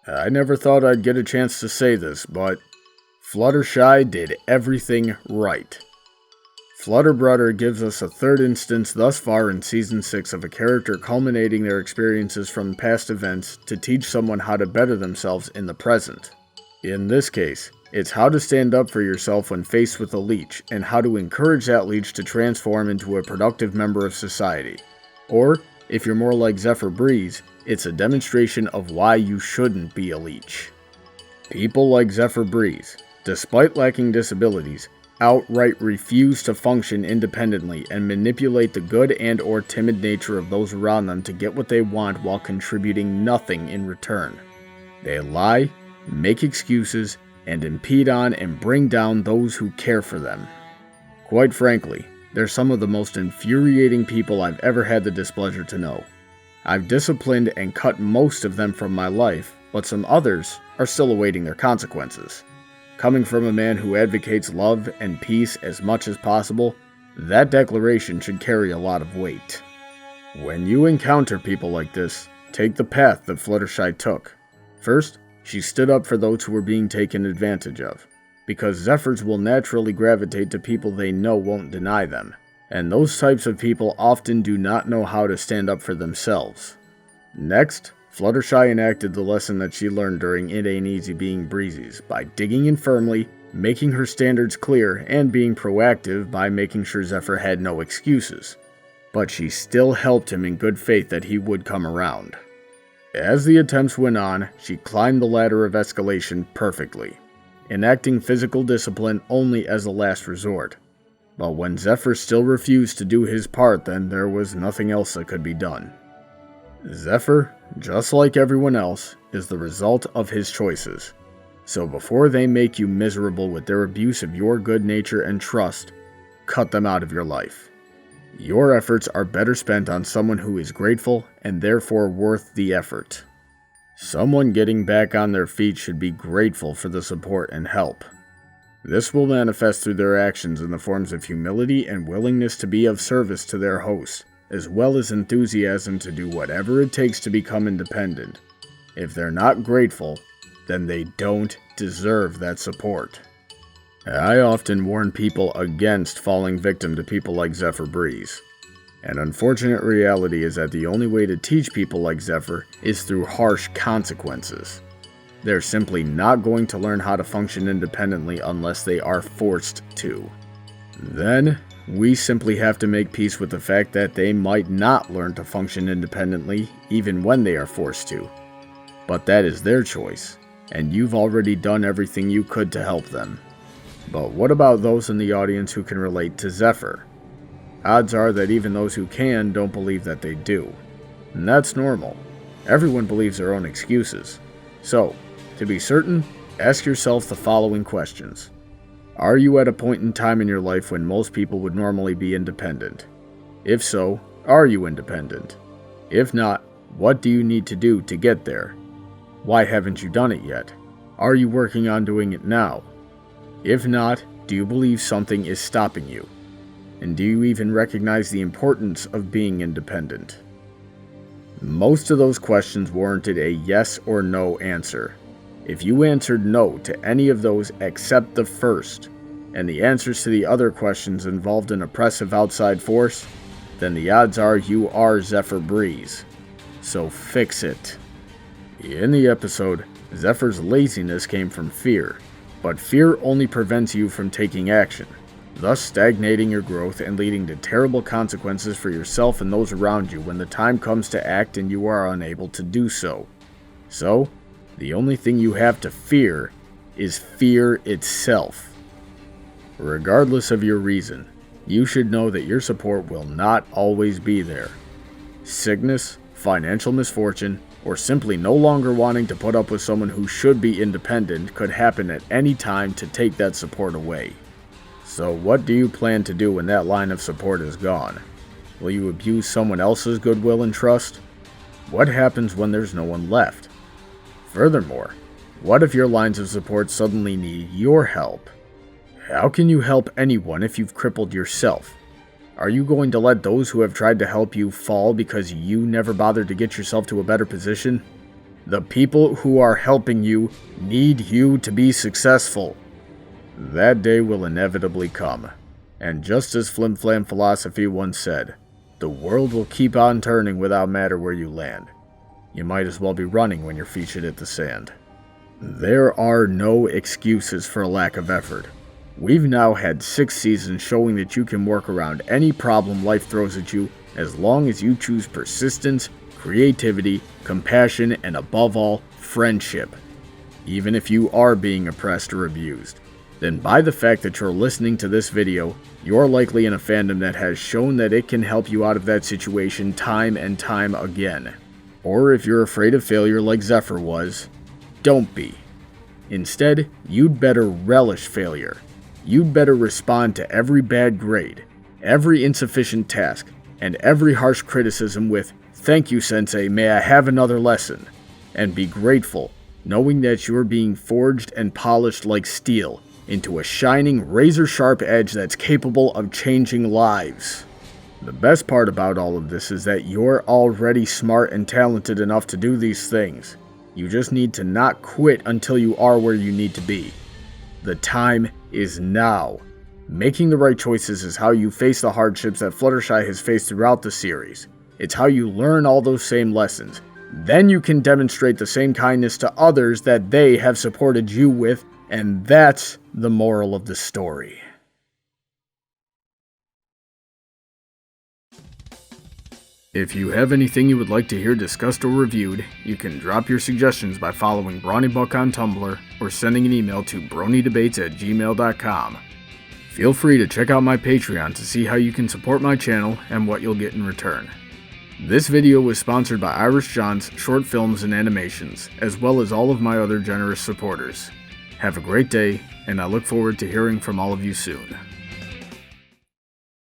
I never thought I'd get a chance to say this, but Fluttershy did everything right. Flutter Brutter gives us a third instance thus far in Season 6 of a character culminating their experiences from past events to teach someone how to better themselves in the present. In this case, it's how to stand up for yourself when faced with a leech, and how to encourage that leech to transform into a productive member of society. Or, if you're more like Zephyr Breeze, it's a demonstration of why you shouldn't be a leech. People like Zephyr Breeze, despite lacking disabilities, outright refuse to function independently and manipulate the good and/or timid nature of those around them to get what they want while contributing nothing in return. They lie, make excuses, and impede on and bring down those who care for them. Quite frankly, they're some of the most infuriating people I've ever had the displeasure to know. I've disciplined and cut most of them from my life, but some others are still awaiting their consequences. Coming from a man who advocates love and peace as much as possible, that declaration should carry a lot of weight. When you encounter people like this, take the path that Fluttershy took. First, she stood up for those who were being taken advantage of, because Zephyrs will naturally gravitate to people they know won't deny them, and those types of people often do not know how to stand up for themselves. Next, Fluttershy enacted the lesson that she learned during It Ain't Easy Being Breezy's by digging in firmly, making her standards clear, and being proactive by making sure Zephyr had no excuses. But she still helped him in good faith that he would come around. As the attempts went on, she climbed the ladder of escalation perfectly, enacting physical discipline only as a last resort. But when Zephyr still refused to do his part, then there was nothing else that could be done. Zephyr, just like everyone else, is the result of his choices. So before they make you miserable with their abuse of your good nature and trust, cut them out of your life. Your efforts are better spent on someone who is grateful and therefore worth the effort. Someone getting back on their feet should be grateful for the support and help. This will manifest through their actions in the forms of humility and willingness to be of service to their host, as well as enthusiasm to do whatever it takes to become independent. If they're not grateful, then they don't deserve that support. I often warn people against falling victim to people like Zephyr Breeze. An unfortunate reality is that the only way to teach people like Zephyr is through harsh consequences. They're simply not going to learn how to function independently unless they are forced to. Then, we simply have to make peace with the fact that they might not learn to function independently even when they are forced to. But that is their choice, and you've already done everything you could to help them. But what about those in the audience who can relate to Zephyr? Odds are that even those who can don't believe that they do. And that's normal. Everyone believes their own excuses. So, to be certain, ask yourself the following questions. Are you at a point in time in your life when most people would normally be independent? If so, are you independent? If not, what do you need to do to get there? Why haven't you done it yet? Are you working on doing it now? If not, do you believe something is stopping you? And do you even recognize the importance of being independent? Most of those questions warranted a yes or no answer. If you answered no to any of those except the first, and the answers to the other questions involved an oppressive outside force, then the odds are you are Zephyr Breeze. So fix it. In the episode, Zephyr's laziness came from fear, but fear only prevents you from taking action, thus stagnating your growth and leading to terrible consequences for yourself and those around you when the time comes to act and you are unable to do so. So, the only thing you have to fear is fear itself. Regardless of your reason, you should know that your support will not always be there. Sickness, financial misfortune, or simply no longer wanting to put up with someone who should be independent could happen at any time to take that support away. So what do you plan to do when that line of support is gone? Will you abuse someone else's goodwill and trust? What happens when there's no one left? Furthermore, what if your lines of support suddenly need your help? How can you help anyone if you've crippled yourself? Are you going to let those who have tried to help you fall because you never bothered to get yourself to a better position? The people who are helping you need you to be successful. That day will inevitably come. And just as Flim Flam Philosophy once said, the world will keep on turning without matter where you land. You might as well be running when your feet should hit the sand. There are no excuses for a lack of effort. We've now had 6 seasons showing that you can work around any problem life throws at you as long as you choose persistence, creativity, compassion, and above all, friendship. Even if you are being oppressed or abused, then by the fact that you're listening to this video, you're likely in a fandom that has shown that it can help you out of that situation time and time again. Or if you're afraid of failure like Zephyr was, don't be. Instead, you'd better relish failure. You'd better respond to every bad grade, every insufficient task, and every harsh criticism with, "Thank you, Sensei, may I have another lesson?" And be grateful, knowing that you're being forged and polished like steel into a shining, razor-sharp edge that's capable of changing lives. The best part about all of this is that you're already smart and talented enough to do these things. You just need to not quit until you are where you need to be. The time is now. Making the right choices is how you face the hardships that Fluttershy has faced throughout the series. It's how you learn all those same lessons. Then you can demonstrate the same kindness to others that they have supported you with, and that's the moral of the story. If you have anything you would like to hear discussed or reviewed, you can drop your suggestions by following BrawnyBuck on Tumblr or sending an email to bronydebates@gmail.com. Feel free to check out my Patreon to see how you can support my channel and what you'll get in return. This video was sponsored by Irish John's Short Films and Animations, as well as all of my other generous supporters. Have a great day, and I look forward to hearing from all of you soon.